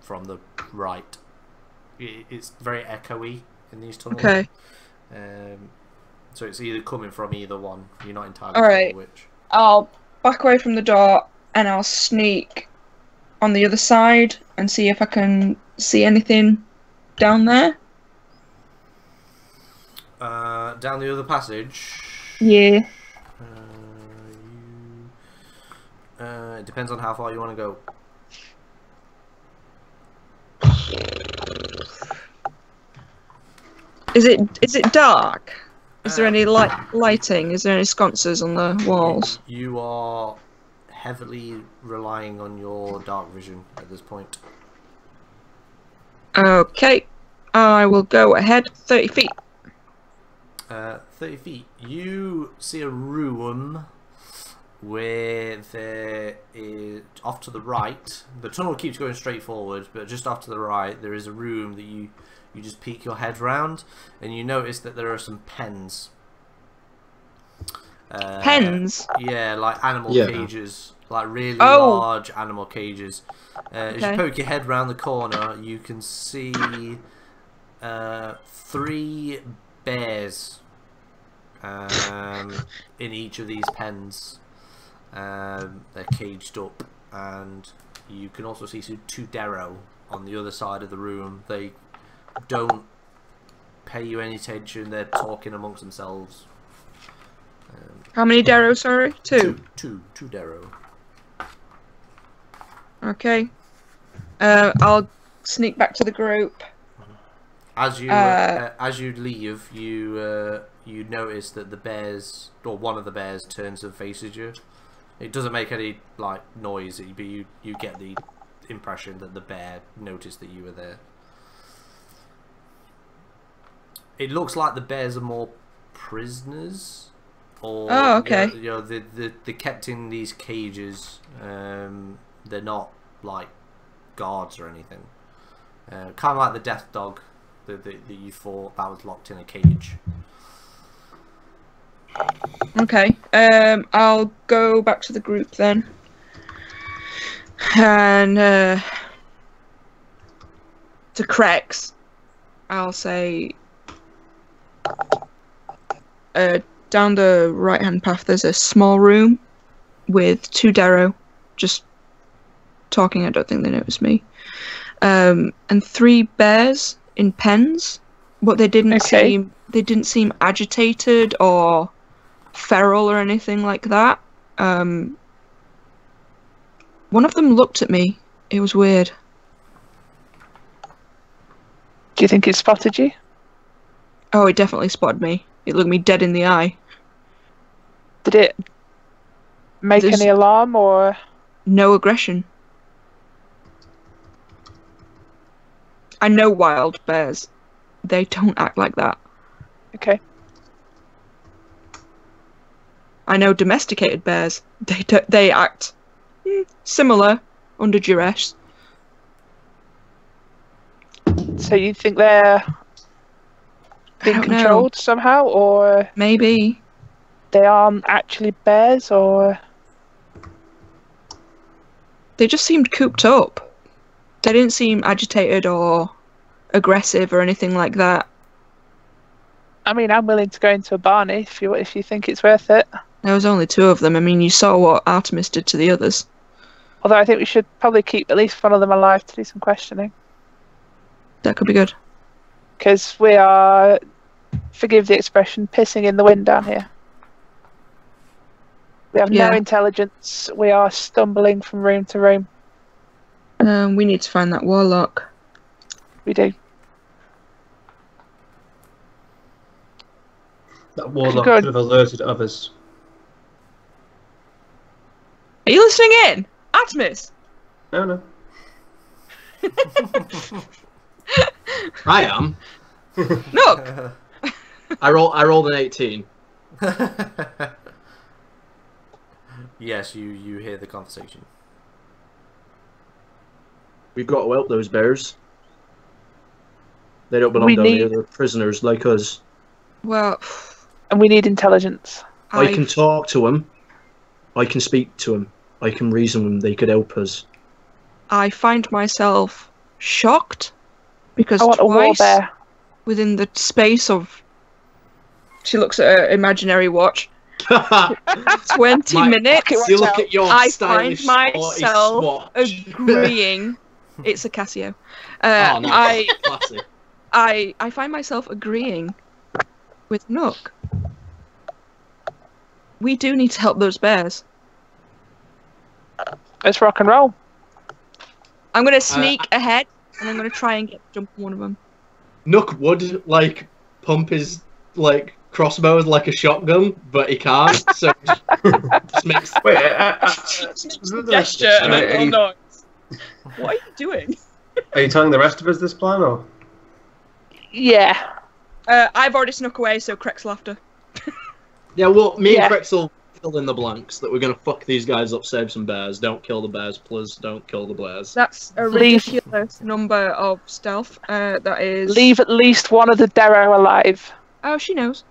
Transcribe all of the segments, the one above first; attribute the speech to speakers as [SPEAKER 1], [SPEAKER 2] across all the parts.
[SPEAKER 1] from the right. It's very echoey in these tunnels.
[SPEAKER 2] Okay.
[SPEAKER 1] So it's either coming from either one. You're not entirely
[SPEAKER 2] Alright.
[SPEAKER 1] sure which.
[SPEAKER 2] I'll back away from the door and I'll sneak on the other side and see if I can see anything down there.
[SPEAKER 1] Down the other passage.
[SPEAKER 2] Yeah.
[SPEAKER 1] It depends on how far you want to go.
[SPEAKER 2] Is it dark? Is there any lighting? Is there any sconces on the walls?
[SPEAKER 1] You are heavily relying on your dark vision at this point.
[SPEAKER 2] Okay. I will go ahead 30 feet.
[SPEAKER 1] 30 feet. You see a room where there is, off to the right, the tunnel keeps going straight forward, but just off to the right there is a room that you just peek your head round and you notice that there are some pens.
[SPEAKER 2] Pens?
[SPEAKER 1] Yeah, like animal cages, like really large animal cages. As you poke your head round the corner, you can see 3 bears in each of these pens. They're caged up, and you can also see 2 Darrow on the other side of the room. They don't pay you any attention. They're talking amongst themselves.
[SPEAKER 2] How many Darrow, sorry? 2?
[SPEAKER 1] Two Darrow.
[SPEAKER 2] Okay. I'll sneak back to the group.
[SPEAKER 1] As you leave, you notice that the bears, or one of the bears, turns and faces you. It doesn't make any like noise, but you get the impression that the bear noticed that you were there. It looks like the bears are more prisoners, or
[SPEAKER 2] okay.
[SPEAKER 1] You know, they're kept in these cages. They're not like guards or anything. Kind of like the death dog that you fought, that was locked in a cage.
[SPEAKER 2] Okay. I'll go back to the group then. And to Crex, I'll say down the right hand path there's a small room with 2 Darrow just talking. I don't think they noticed me. And 3 bears in pens, but they didn't seem agitated or feral or anything like that. One of them looked at me. It was weird.
[SPEAKER 3] Do you think it spotted you?
[SPEAKER 2] Oh, it definitely spotted me. It looked me dead in the eye.
[SPEAKER 3] Did it make any alarm or?
[SPEAKER 2] No aggression. I know wild bears. They don't act like that.
[SPEAKER 3] Okay.
[SPEAKER 2] I know domesticated bears. They act similar under duress.
[SPEAKER 3] So you think they're being controlled somehow, or
[SPEAKER 2] maybe
[SPEAKER 3] they aren't actually bears, or
[SPEAKER 2] they just seemed cooped up. They didn't seem agitated or aggressive or anything like that.
[SPEAKER 3] I mean, I'm willing to go into a barney if you think it's worth it.
[SPEAKER 2] There was only 2 of them. I mean, you saw what Artemis did to the others.
[SPEAKER 3] Although I think we should probably keep at least one of them alive to do some questioning.
[SPEAKER 2] That could be good.
[SPEAKER 3] Because we are, forgive the expression, pissing in the wind down here. We have no intelligence. We are stumbling from room to room.
[SPEAKER 2] We need to find that warlock.
[SPEAKER 3] We do.
[SPEAKER 4] That warlock could have alerted others.
[SPEAKER 2] Are you listening in? Artemis!
[SPEAKER 4] No. I am.
[SPEAKER 2] Look!
[SPEAKER 4] I rolled an 18.
[SPEAKER 1] Yes, you hear the conversation.
[SPEAKER 4] We've got to help those bears. They don't belong down here. They're prisoners like us.
[SPEAKER 2] Well,
[SPEAKER 3] and we need intelligence.
[SPEAKER 4] I can talk to them. I can speak to them. I can reason with them. They could help us.
[SPEAKER 2] I find myself shocked because
[SPEAKER 3] I want a war
[SPEAKER 2] twice
[SPEAKER 3] bear.
[SPEAKER 2] within the space of, she looks at her imaginary watch, 20 minutes,
[SPEAKER 4] You look at your
[SPEAKER 2] I
[SPEAKER 4] stylish
[SPEAKER 2] find
[SPEAKER 4] sporty
[SPEAKER 2] myself
[SPEAKER 4] swatch.
[SPEAKER 2] agreeing. It's a Casio.
[SPEAKER 4] Oh, nice. Classy.
[SPEAKER 2] I find myself agreeing with Nook. We do need to help those bears.
[SPEAKER 3] Let's rock and roll.
[SPEAKER 2] I'm gonna sneak ahead, and I'm gonna try and jump on one of them.
[SPEAKER 4] Nook would like pump his like crossbow with like a shotgun, but he can't. So just makes.
[SPEAKER 5] Wait,
[SPEAKER 2] Gesture.
[SPEAKER 5] are,
[SPEAKER 2] What are you doing?
[SPEAKER 5] are you telling the rest of us this plan, or?
[SPEAKER 3] Yeah.
[SPEAKER 2] I've already snuck away, so Craig's laughter.
[SPEAKER 4] Yeah, well, me and Crex will fill in the blanks that we're gonna fuck these guys up, save some bears. Don't kill the bears, please. Don't kill the bears.
[SPEAKER 2] That's a ridiculous number of stealth. That is.
[SPEAKER 3] Leave at least one of the Darrow alive.
[SPEAKER 2] Oh, she knows.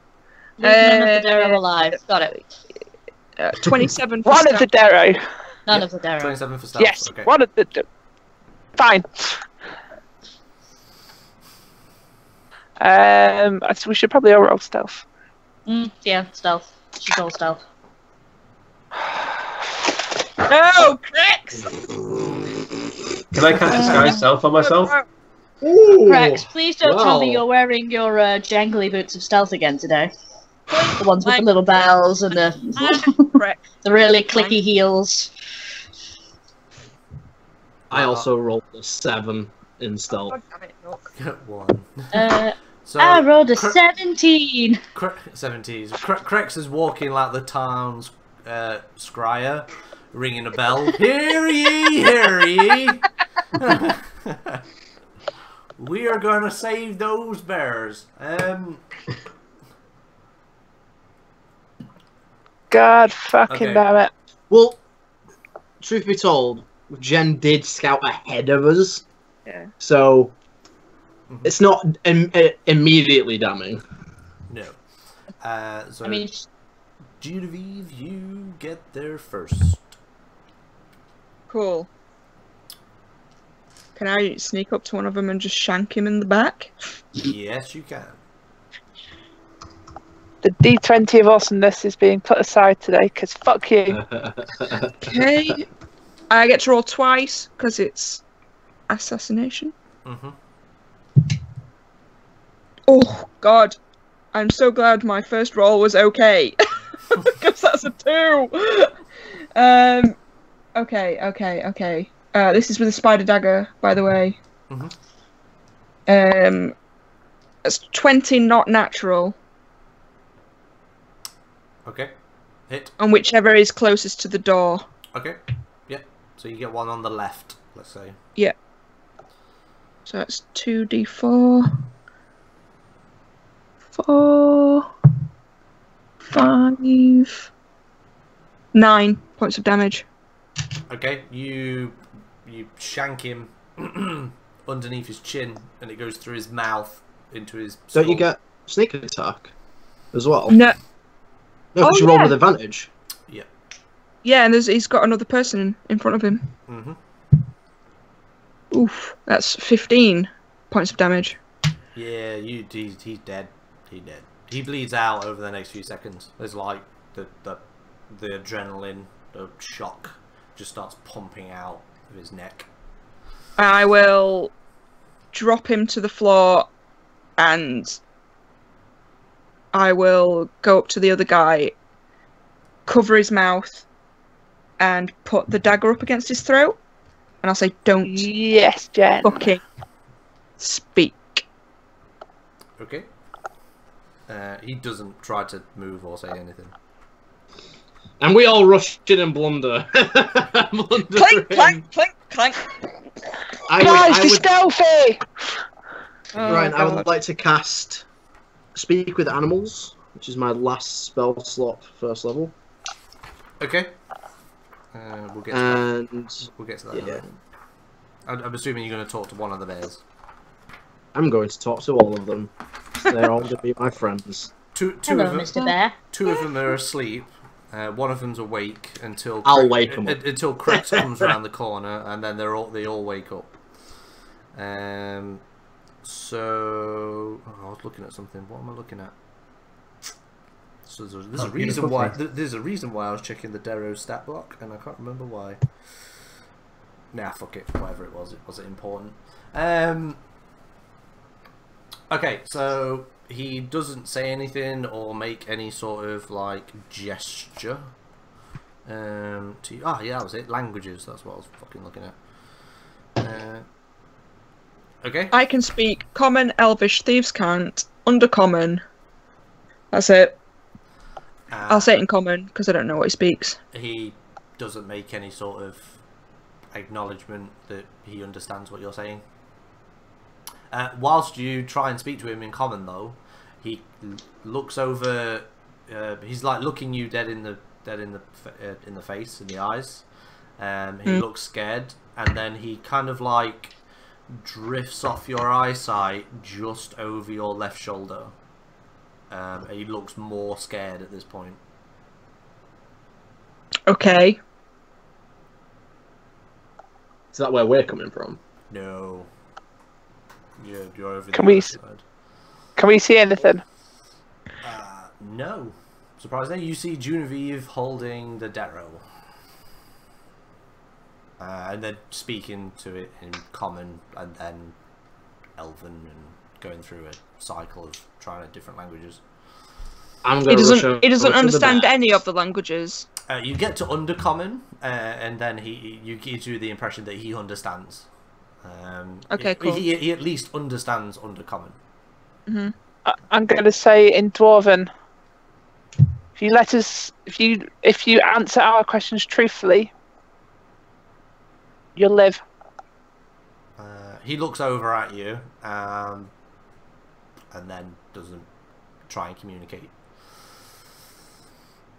[SPEAKER 6] Leave none of the Darrow alive. Got it.
[SPEAKER 2] 27 for
[SPEAKER 3] One
[SPEAKER 2] stealth.
[SPEAKER 3] of the Darrow.
[SPEAKER 6] None of the Darrow.
[SPEAKER 1] 27 for stealth.
[SPEAKER 3] Yes,
[SPEAKER 1] Okay.
[SPEAKER 3] one of the. Fine. We should probably all roll stealth.
[SPEAKER 6] Yeah, stealth. She's all stealth.
[SPEAKER 2] No, Crex!
[SPEAKER 5] Can I cast disguise self on myself?
[SPEAKER 4] Ooh,
[SPEAKER 6] Rex, please don't tell me
[SPEAKER 4] wow.
[SPEAKER 6] you're wearing your jangly boots of stealth again today. The ones with the little bells and the the really clicky heels.
[SPEAKER 4] I also rolled a 7 in stealth.
[SPEAKER 2] God damn it, Nook.
[SPEAKER 1] 1. So,
[SPEAKER 6] I rolled a 17.
[SPEAKER 1] 17. Crex is walking like the town's scryer, ringing a bell. Hear ye, hear ye! We are going to save those bears.
[SPEAKER 3] God fucking damn it.
[SPEAKER 4] Well, truth be told, Jen did scout ahead of us.
[SPEAKER 3] Yeah.
[SPEAKER 4] So, it's not immediately damning.
[SPEAKER 1] No. So,
[SPEAKER 6] I mean,
[SPEAKER 1] Genevieve, you get there first.
[SPEAKER 2] Cool. Can I sneak up to one of them and just shank him in the back?
[SPEAKER 1] Yes, you can.
[SPEAKER 3] The D20 of awesomeness is being put aside today, because fuck you.
[SPEAKER 2] Okay. I get to roll twice, because it's assassination. Oh, God. I'm so glad my first roll was okay. Because that's a 2. Okay. This is with a spider dagger, by the way. It's 20 not natural.
[SPEAKER 1] Okay. Hit.
[SPEAKER 2] On whichever is closest to the door.
[SPEAKER 1] Okay. Yep. So you get one on the left, let's say.
[SPEAKER 2] Yeah. So that's 2d4. 4. 5. 9 points of damage.
[SPEAKER 1] Okay. You shank him underneath his chin, and it goes through his mouth into his skull.
[SPEAKER 4] Don't you get sneak attack as well?
[SPEAKER 2] No.
[SPEAKER 4] No, because you roll with advantage.
[SPEAKER 1] Yeah.
[SPEAKER 2] Yeah, and he's got another person in front of him. Oof, that's 15 points of damage.
[SPEAKER 1] Yeah, he's dead. He's dead. He bleeds out over the next few seconds. There's like the adrenaline, the shock just starts pumping out of his neck.
[SPEAKER 2] I will drop him to the floor and I will go up to the other guy, cover his mouth, and put the dagger up against his throat. And I'll say, don't
[SPEAKER 3] Yes, Jen.
[SPEAKER 2] fucking speak.
[SPEAKER 1] Okay. He doesn't try to move or say anything.
[SPEAKER 4] And we all rush in and blunder.
[SPEAKER 2] Clink, clank, clink, clank.
[SPEAKER 3] Guys, be stealthy!
[SPEAKER 4] Ryan, I would
[SPEAKER 2] God.
[SPEAKER 4] like to cast Speak with Animals, which is my last spell slot, first level.
[SPEAKER 1] Okay. We'll get to that.
[SPEAKER 4] And
[SPEAKER 1] We'll get to that.
[SPEAKER 4] yeah.
[SPEAKER 1] I'm assuming you're going to talk to one of the bears.
[SPEAKER 4] I'm going to talk to all of them. They're all going to be my friends.
[SPEAKER 1] Two
[SPEAKER 6] hello,
[SPEAKER 1] of them.
[SPEAKER 6] Mr. Bear.
[SPEAKER 1] Two of them are asleep. One of them's awake until
[SPEAKER 4] I'll wake 'em up.
[SPEAKER 1] until Crex comes around the corner, and then they all wake up. So I was looking at something. What am I looking at? So there's
[SPEAKER 5] Oh,
[SPEAKER 1] a reason
[SPEAKER 5] beautiful
[SPEAKER 1] why.
[SPEAKER 5] face.
[SPEAKER 1] There's a reason why I was checking the Darrow stat block, and I can't remember why. Nah, fuck it. Whatever it wasn't important. Okay, so he doesn't say anything or make any sort of like gesture. Yeah, that was it. Languages. That's what I was fucking looking at. Okay.
[SPEAKER 2] I can speak Common, Elvish, Thieves' Cant, Undercommon. That's it. I'll say it in Common because I don't know what he speaks.
[SPEAKER 1] He doesn't make any sort of acknowledgement that he understands what you're saying. Whilst you try and speak to him in Common, though, he looks over. He's like looking you dead in the face, in the eyes. He looks scared, and then he kind of like drifts off your eyesight just over your left shoulder. He looks more scared at this point.
[SPEAKER 2] Okay.
[SPEAKER 4] Is that where we're coming from?
[SPEAKER 1] No. You're over
[SPEAKER 3] Can
[SPEAKER 1] the
[SPEAKER 3] we
[SPEAKER 1] other side.
[SPEAKER 3] Can we see anything?
[SPEAKER 1] No. Surprisingly, you see Genevieve holding the Darrow. And then speaking to it in Common and then Elven and going through a cycle of trying different languages.
[SPEAKER 2] He doesn't understand any of the languages.
[SPEAKER 1] You get to Undercommon, and then you gives you the impression that he understands.
[SPEAKER 2] Okay, cool.
[SPEAKER 1] He at least understands Undercommon.
[SPEAKER 2] Mm-hmm.
[SPEAKER 3] I'm going to say in Dwarven. If you answer our questions truthfully, you'll live.
[SPEAKER 1] He looks over at you, and then doesn't try and communicate.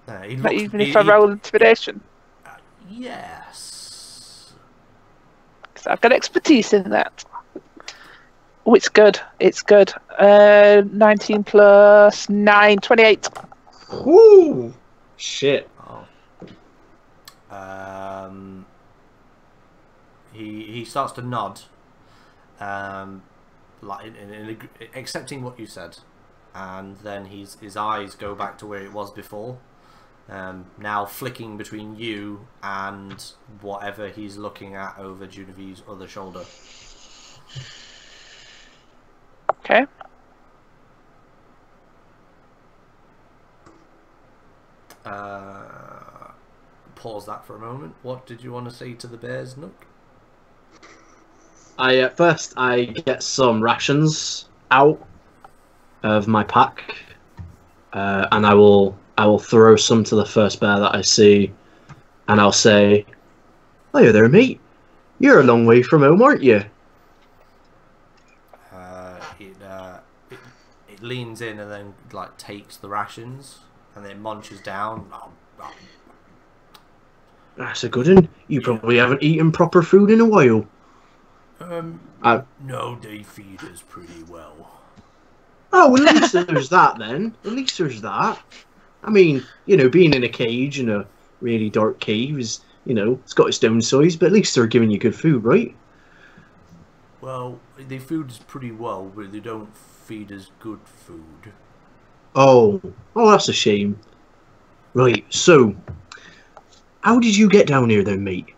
[SPEAKER 3] Not even if I roll intimidation.
[SPEAKER 1] Yes.
[SPEAKER 3] Because I've got expertise in that. Oh, it's good. It's good. 19 plus 9, 28.
[SPEAKER 4] Woo! Shit.
[SPEAKER 1] Oh. He starts to nod, like accepting what you said, and then his eyes go back to where it was before. Now flicking between you and whatever he's looking at over Genevieve's other shoulder.
[SPEAKER 3] Okay.
[SPEAKER 1] Pause that for a moment. What did you want to say to the bears, Nook?
[SPEAKER 4] First I get some rations out of my pack, and I will throw some to the first bear that I see, and I'll say, "Hiya there, mate. You're a long way from home, aren't you?"
[SPEAKER 1] It leans in and then like takes the rations and then munches down.
[SPEAKER 4] That's a good one. You probably haven't eaten proper food in a while.
[SPEAKER 1] No, they feed us pretty well.
[SPEAKER 4] Oh, well, at least there's that then. At least there's that. I mean, you know, being in a cage in a really dark cave is, you know, it's got its downsides, but at least they're giving you good food, right?
[SPEAKER 1] Well, they feed us pretty well, but they don't feed us good food.
[SPEAKER 4] Oh, that's a shame. Right, so, how did you get down here then, mate?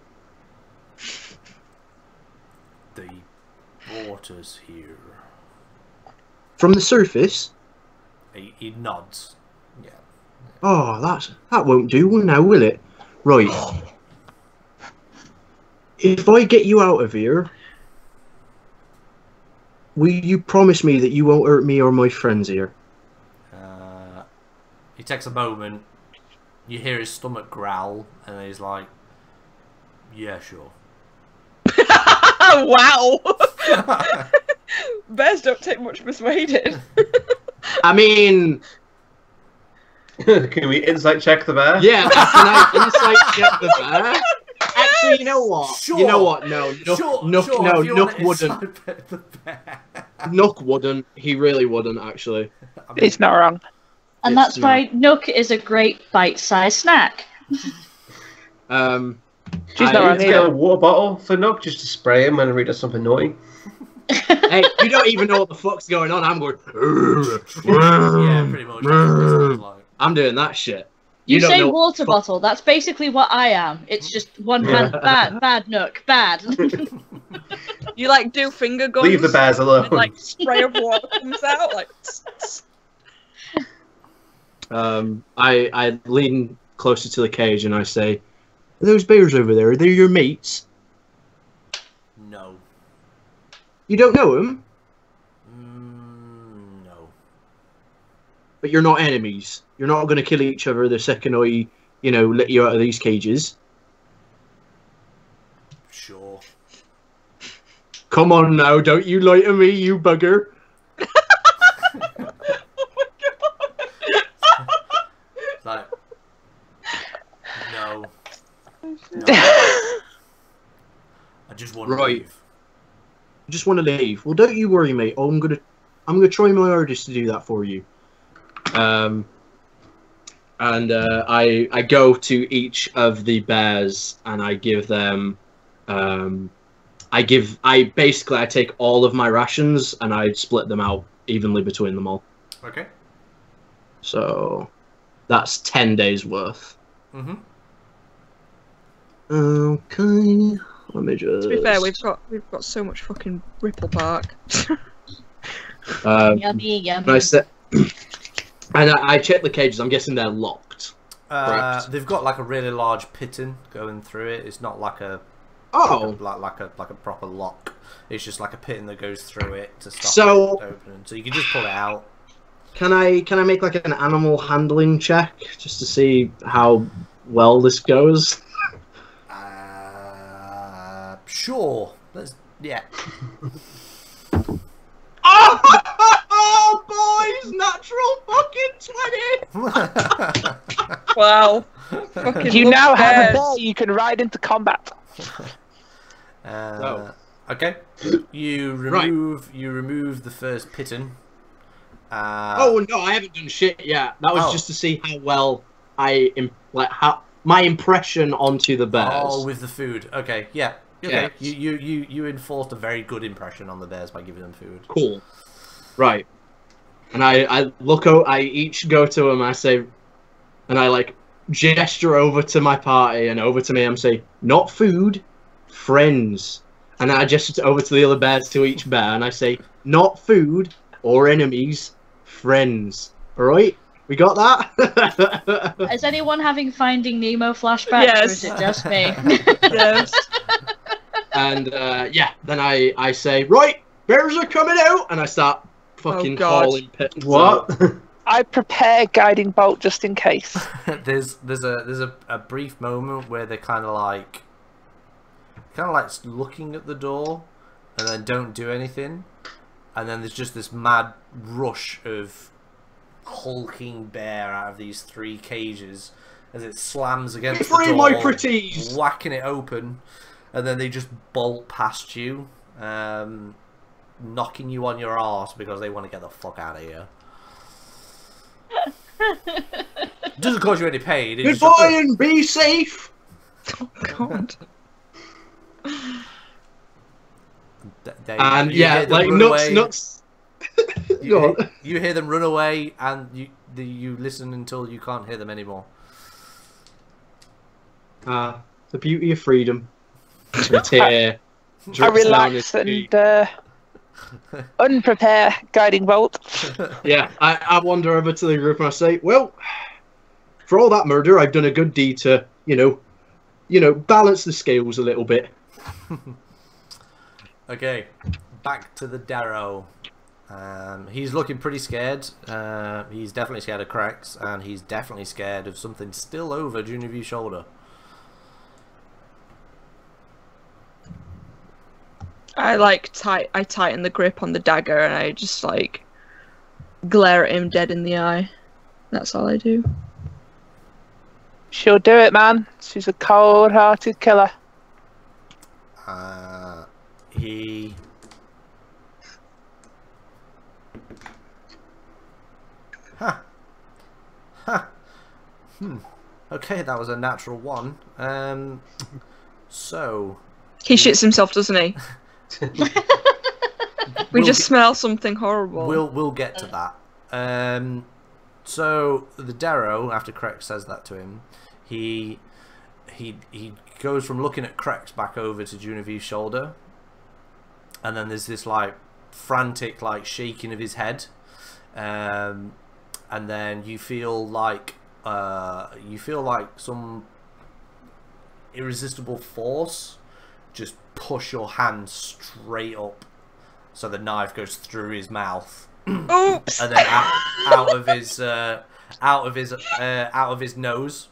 [SPEAKER 1] They brought us here.
[SPEAKER 4] From the surface?
[SPEAKER 1] He nods. Yeah.
[SPEAKER 4] Oh, that won't do now, will it? Right. If I get you out of here, will you promise me that you won't hurt me or my friends here?
[SPEAKER 1] He takes a moment. You hear his stomach growl, and he's like, "Yeah, sure."
[SPEAKER 2] Wow! Bears don't take much persuading.
[SPEAKER 4] I mean...
[SPEAKER 5] Can we insight check the bear?
[SPEAKER 4] Yeah, can I insight check the bear? Actually, you know what?
[SPEAKER 1] Sure.
[SPEAKER 4] You know what? No, Nook wouldn't. Nook wouldn't. He really wouldn't, actually.
[SPEAKER 3] He's not wrong.
[SPEAKER 6] And that's why Nook is a great bite-sized snack.
[SPEAKER 3] She's not around
[SPEAKER 5] Get
[SPEAKER 3] here.
[SPEAKER 5] a water bottle for Nook just to spray him whenever he does something naughty.
[SPEAKER 4] Hey, you don't even know what the fuck's going on. I'm going.
[SPEAKER 1] Yeah, pretty much. That's what it sounds like.
[SPEAKER 4] I'm doing that shit.
[SPEAKER 6] You
[SPEAKER 4] don't
[SPEAKER 6] say
[SPEAKER 4] know
[SPEAKER 6] water bottle. That's basically what I am. It's just one hand. Bad Nook. Bad.
[SPEAKER 2] You like do finger guns.
[SPEAKER 5] Leave the bears alone.
[SPEAKER 2] And like spray of water comes out like.
[SPEAKER 4] I lean closer to the cage and I say, "Are those bears over there? Are they your mates?
[SPEAKER 1] No.
[SPEAKER 4] You don't know them,
[SPEAKER 1] No.
[SPEAKER 4] but you're not enemies. You're not going to kill each other the second I, let you out of these cages.
[SPEAKER 1] Sure.
[SPEAKER 4] Come on now, don't you lie to me, you bugger."
[SPEAKER 1] Like, no. I just want to
[SPEAKER 4] Right.
[SPEAKER 1] leave.
[SPEAKER 4] I just want to leave. Well, don't you worry, mate. I'm gonna try my hardest to do that for you. I go to each of the bears and I give them, I take all of my rations and I split them out evenly between them all.
[SPEAKER 1] Okay.
[SPEAKER 4] So that's 10 days worth.
[SPEAKER 1] Mm-hmm.
[SPEAKER 4] Okay. Let me just.
[SPEAKER 2] To be fair, we've got so much fucking Ripple Park.
[SPEAKER 6] Yummy, yummy.
[SPEAKER 4] And I said, and I checked the cages. I'm guessing they're locked. Correct.
[SPEAKER 1] They've got like a really large pitting going through it. It's not like a like a proper lock. It's just like a pitting that goes through it to stop it opening. So you can just pull it out.
[SPEAKER 4] Can I make like an animal handling check just to see how well this goes?
[SPEAKER 1] Sure. Yeah.
[SPEAKER 4] Oh, boys! Natural fucking 20!
[SPEAKER 2] Wow. Fucking
[SPEAKER 3] You
[SPEAKER 2] love
[SPEAKER 3] now have a
[SPEAKER 2] bears.
[SPEAKER 3] bear you can ride into combat.
[SPEAKER 1] Okay. You remove the first pitting.
[SPEAKER 4] Oh no, I haven't done shit yet. That was just to see how well how my impression onto the bears.
[SPEAKER 1] Oh, with the food. Okay, yeah. Okay.
[SPEAKER 4] Yeah.
[SPEAKER 1] You enforced a very good impression on the bears by giving them food.
[SPEAKER 4] Cool. Right. And I each go to them, I say, and I like gesture over to my party and over to me, I'm saying, not food, friends. And I gesture over to the other bears, to each bear, and I say, not food or enemies, friends. Alright? We got that?
[SPEAKER 6] Is anyone having Finding Nemo flashbacks,
[SPEAKER 2] Yes.
[SPEAKER 6] or is it just me?
[SPEAKER 2] Yes.
[SPEAKER 4] And then I say, right, bears are coming out, and I start fucking
[SPEAKER 2] God.
[SPEAKER 4] hauling pits.
[SPEAKER 5] What?
[SPEAKER 3] I prepare guiding bolt just in case.
[SPEAKER 1] there's a brief moment where they're kind of like looking at the door and then don't do anything, and then there's just this mad rush of hulking bear out of these three cages as it slams against the
[SPEAKER 4] Free
[SPEAKER 1] door,
[SPEAKER 4] my pretties!
[SPEAKER 1] whacking it open, and then they just bolt past you, knocking you on your arse because they want to get the fuck out of here. It doesn't cause you any pain. It's
[SPEAKER 4] Goodbye and be safe!
[SPEAKER 2] Oh God.
[SPEAKER 4] And
[SPEAKER 1] you
[SPEAKER 4] yeah,
[SPEAKER 1] hear them
[SPEAKER 4] like
[SPEAKER 1] run away.
[SPEAKER 4] nuts.
[SPEAKER 1] You hear them run away, and you listen until you can't hear them anymore.
[SPEAKER 4] The beauty of freedom. A tear
[SPEAKER 3] I
[SPEAKER 4] drips down
[SPEAKER 3] relax
[SPEAKER 4] his
[SPEAKER 3] and
[SPEAKER 4] cheek.
[SPEAKER 3] unprepare guiding bolt.
[SPEAKER 4] Yeah, I wander over to the group and I say, well, for all that murder, I've done a good deed to, balance the scales a little bit.
[SPEAKER 1] Okay, back to the Darrow. He's looking pretty scared. He's definitely scared of cracks, and he's definitely scared of something still over Juniorview's shoulder.
[SPEAKER 2] I tighten the grip on the dagger and I just like glare at him dead in the eye. That's all I do.
[SPEAKER 3] She'll do it, man. She's a cold-hearted killer.
[SPEAKER 1] He... Huh. Huh. Okay, that was a natural one. So
[SPEAKER 2] He shits himself, doesn't he? We just smell something horrible.
[SPEAKER 1] we'll get to that. So the Darrow, after Krex says that to him, he goes from looking at Krex back over to Genevieve's shoulder, and then there's this like frantic like shaking of his head, and then you feel like some irresistible force just push your hand straight up, so the knife goes through his mouth.
[SPEAKER 2] Oops!
[SPEAKER 1] And then out of his nose,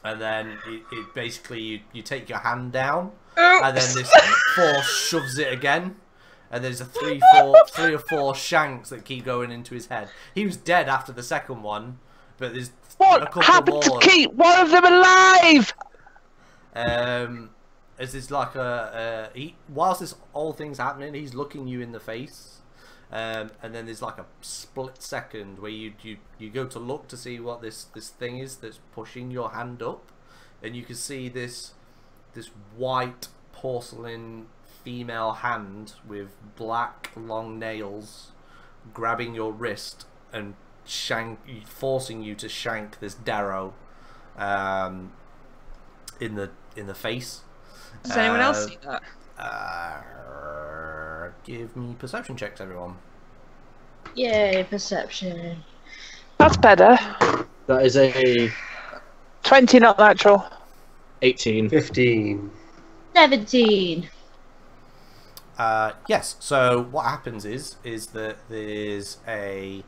[SPEAKER 1] and then it basically you take your hand down, and then this force shoves it again, and there's a three or four shanks that keep going into his head. He was dead after the second one, but there's a couple
[SPEAKER 3] happened
[SPEAKER 1] more.
[SPEAKER 3] to keep one of them alive?
[SPEAKER 1] As it's like whilst this whole thing's happening, he's looking you in the face, and then there's like a split second where you go to look to see what this thing is that's pushing your hand up, and you can see this white porcelain female hand with black long nails grabbing your wrist and forcing you to shank this Darrow in the face.
[SPEAKER 2] Does anyone else see that?
[SPEAKER 1] Give me perception checks, everyone.
[SPEAKER 6] Yay, perception.
[SPEAKER 3] That's better.
[SPEAKER 4] That is a
[SPEAKER 3] 20, not natural.
[SPEAKER 4] 18.
[SPEAKER 5] 15.
[SPEAKER 6] 17.
[SPEAKER 1] Yes. So what happens is that there's a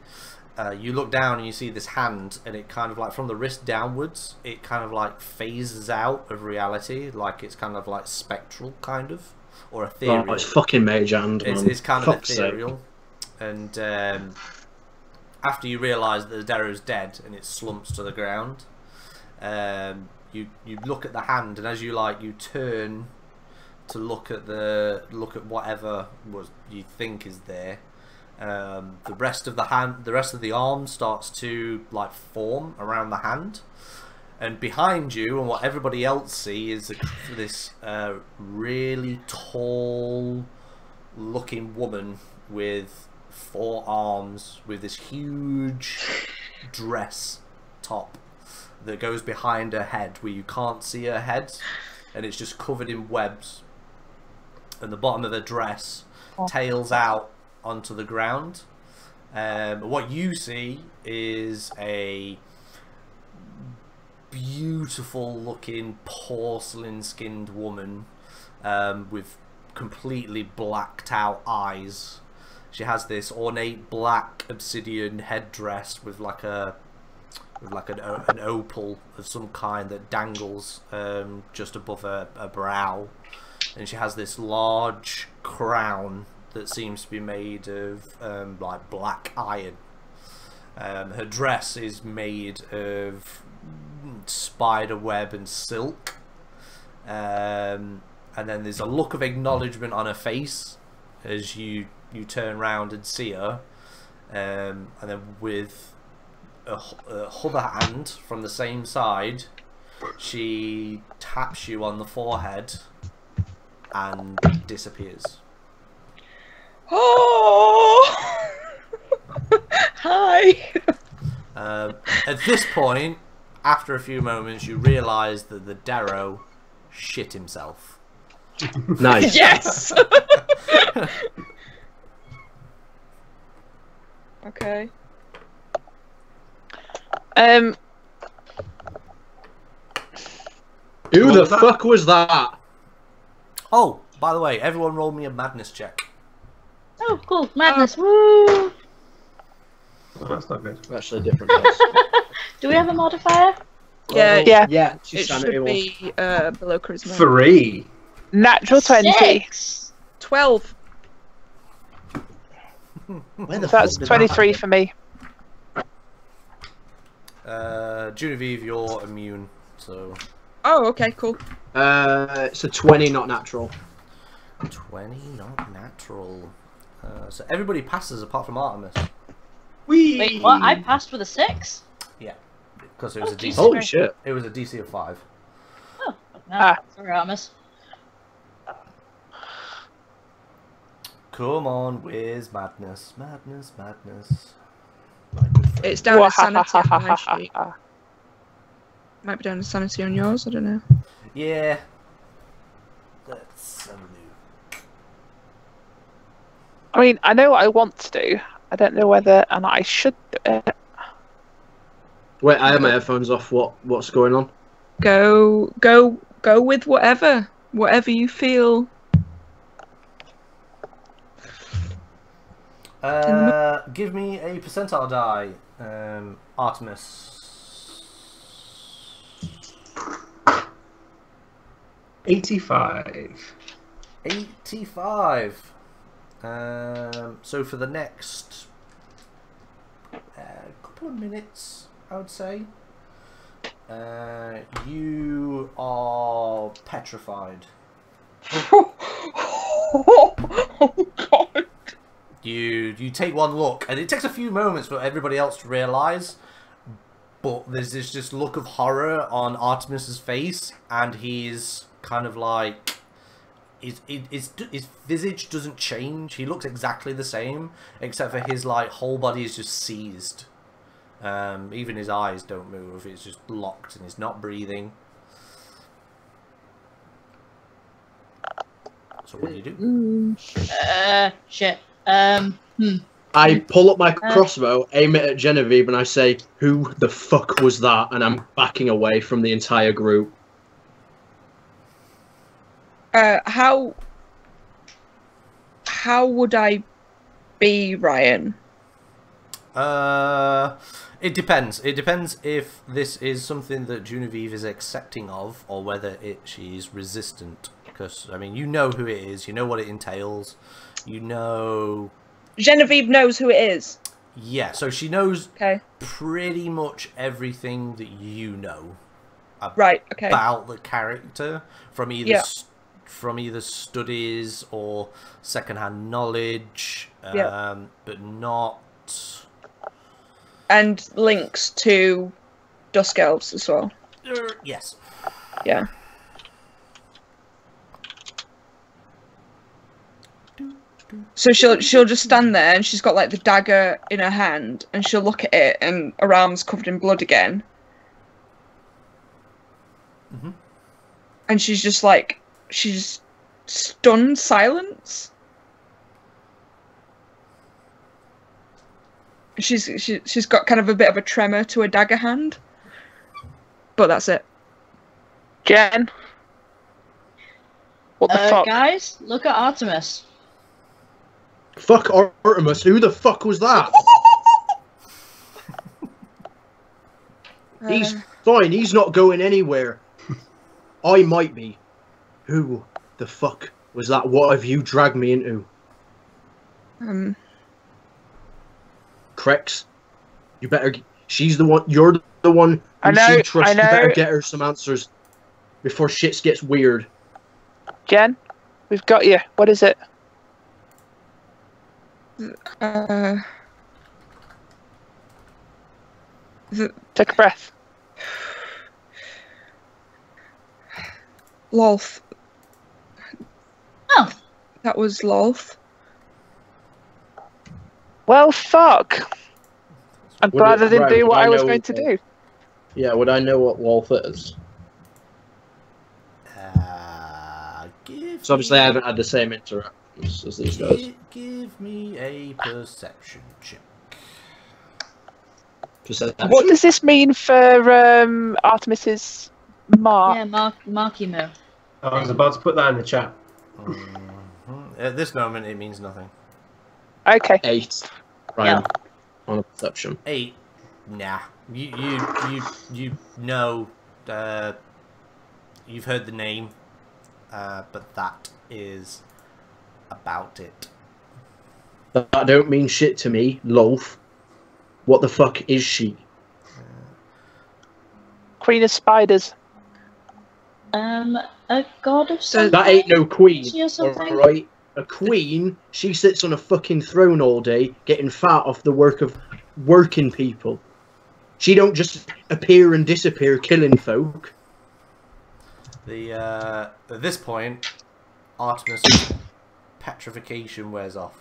[SPEAKER 1] you look down and you see this hand, and it kind of like from the wrist downwards, it kind of like phases out of reality, like it's kind of like spectral, kind of, or ethereal.
[SPEAKER 4] Oh, it's fucking Mage Hand, man.
[SPEAKER 1] It's kind of
[SPEAKER 4] Fuck's
[SPEAKER 1] ethereal. And after you realise that the Darrow's dead and it slumps to the ground, you look at the hand, and as you turn to look at whatever you think is there, the rest of the arm starts to like form around the hand, and behind you, and what everybody else see is this really tall looking woman with 4 arms, with this huge dress top that goes behind her head where you can't see her head, and it's just covered in webs, and the bottom of the dress tails out onto the ground. What you see is a beautiful looking porcelain skinned woman with completely blacked out eyes. She has this ornate black obsidian headdress with like an opal of some kind that dangles just above her brow, and she has this large crown that seems to be made of like black iron. Her dress is made of spider web and silk, and then there's a look of acknowledgement on her face as you turn around and see her, and then with a other hand from the same side, she taps you on the forehead and disappears.
[SPEAKER 2] Oh! Hi!
[SPEAKER 1] At this point, after a few moments, you realise that the Darrow shit himself.
[SPEAKER 4] Nice.
[SPEAKER 2] Yes! Okay.
[SPEAKER 4] Who the fuck was that?
[SPEAKER 1] Oh, by the way, everyone roll me a madness check.
[SPEAKER 6] Oh, cool. Madness. Woo!
[SPEAKER 5] Oh, that's not good.
[SPEAKER 4] Actually, different dice.
[SPEAKER 6] Do we have a modifier?
[SPEAKER 2] Yeah,
[SPEAKER 4] Yeah,
[SPEAKER 2] it should be below charisma.
[SPEAKER 5] 3.
[SPEAKER 3] Natural 20.
[SPEAKER 6] 6.
[SPEAKER 2] 12.
[SPEAKER 4] Where the
[SPEAKER 3] That's
[SPEAKER 4] fuck did
[SPEAKER 3] 23
[SPEAKER 4] that
[SPEAKER 3] for me.
[SPEAKER 1] Genevieve, you're immune, so...
[SPEAKER 2] Oh, okay, cool.
[SPEAKER 4] It's a 20, not natural.
[SPEAKER 1] 20, not natural. So everybody passes apart from Artemis.
[SPEAKER 5] Whee!
[SPEAKER 6] Wait, what? I passed with a 6?
[SPEAKER 1] Yeah, because it was a DC.
[SPEAKER 4] Holy shit.
[SPEAKER 1] It was a DC of 5.
[SPEAKER 6] Oh, No, sorry, Artemis.
[SPEAKER 1] Come on, where's madness? Madness, madness. My good friend.
[SPEAKER 2] It's down to sanity on my sheet. Might be down to sanity on yours, I don't know.
[SPEAKER 1] Yeah. Let's have a look.
[SPEAKER 3] I mean, I know what I want to do. I don't know whether and I should do it.
[SPEAKER 4] Wait, I have my headphones off. What's going on?
[SPEAKER 2] Go with whatever you feel.
[SPEAKER 1] Give me a percentile die, Artemis.
[SPEAKER 5] 85.
[SPEAKER 1] 85. So for the next couple of minutes, I would say, you are petrified.
[SPEAKER 3] Oh God!
[SPEAKER 1] You take one look, and it takes a few moments for everybody else to realise, but there's this just look of horror on Artemis's face, and he's kind of like, his visage doesn't change. He looks exactly the same, except for his like whole body is just seized. Even his eyes don't move. It's just locked, and he's not breathing. So what do you do?
[SPEAKER 6] Shit.
[SPEAKER 4] I pull up my crossbow, aim it at Genevieve, and I say, "Who the fuck was that?" And I'm backing away from the entire group.
[SPEAKER 2] How would I be Ryan?
[SPEAKER 1] It depends. It depends if this is something that Genevieve is accepting of, or whether she's resistant. Because, I mean, you know who it is. You know what it entails. You know...
[SPEAKER 2] Genevieve knows who it is.
[SPEAKER 1] Yeah, so she knows
[SPEAKER 2] Okay.
[SPEAKER 1] pretty much everything that you know
[SPEAKER 2] Right, okay.
[SPEAKER 1] about the character from either
[SPEAKER 2] Yeah.
[SPEAKER 1] from either studies or secondhand knowledge,
[SPEAKER 2] Yeah.
[SPEAKER 1] but not...
[SPEAKER 2] And links to Dusk Elves as well.
[SPEAKER 1] Yes.
[SPEAKER 2] Yeah. So she'll just stand there, and she's got like the dagger in her hand, and she'll look at it, and her arm's covered in blood again.
[SPEAKER 1] Mhm.
[SPEAKER 2] And she's just like, she's stunned silence. She's got kind of a bit of a tremor to her dagger hand, but that's it.
[SPEAKER 3] Jen, what the fuck?
[SPEAKER 6] Guys, look at Artemis.
[SPEAKER 4] Fuck Artemis, who the fuck was that? He's fine, he's not going anywhere. I might be. Who the fuck was that? What have you dragged me into? Crex, you better... She's the one... You're the one who she trusts. You better get her some answers before shit gets weird.
[SPEAKER 3] Jen, we've got you. What is it? Take a breath.
[SPEAKER 2] Lolth.
[SPEAKER 6] Oh.
[SPEAKER 2] That was Lolth.
[SPEAKER 3] Well, fuck. I'm glad I didn't do what I was going to do.
[SPEAKER 4] Yeah, would I know what Wolf is? So obviously I haven't had the same interactions as these guys.
[SPEAKER 1] Give me a perception check.
[SPEAKER 4] Perception?
[SPEAKER 3] What does this mean for Artemis's mark?
[SPEAKER 6] Yeah, marky moo.
[SPEAKER 5] I was about to put that in the chat.
[SPEAKER 1] At this moment, it means nothing.
[SPEAKER 3] Okay.
[SPEAKER 4] 8. Ryan, on a perception.
[SPEAKER 1] 8. Nah. You know. You've heard the name, but that is about it.
[SPEAKER 4] That don't mean shit to me, Lolf. What the fuck is she?
[SPEAKER 3] Queen of Spiders.
[SPEAKER 6] A god of something?
[SPEAKER 4] That ain't no queen,
[SPEAKER 6] Or something?
[SPEAKER 4] alright? A queen, she sits on a fucking throne all day, getting fat off the work of working people. She don't just appear and disappear killing folk.
[SPEAKER 1] At this point, Artemis' petrification wears off.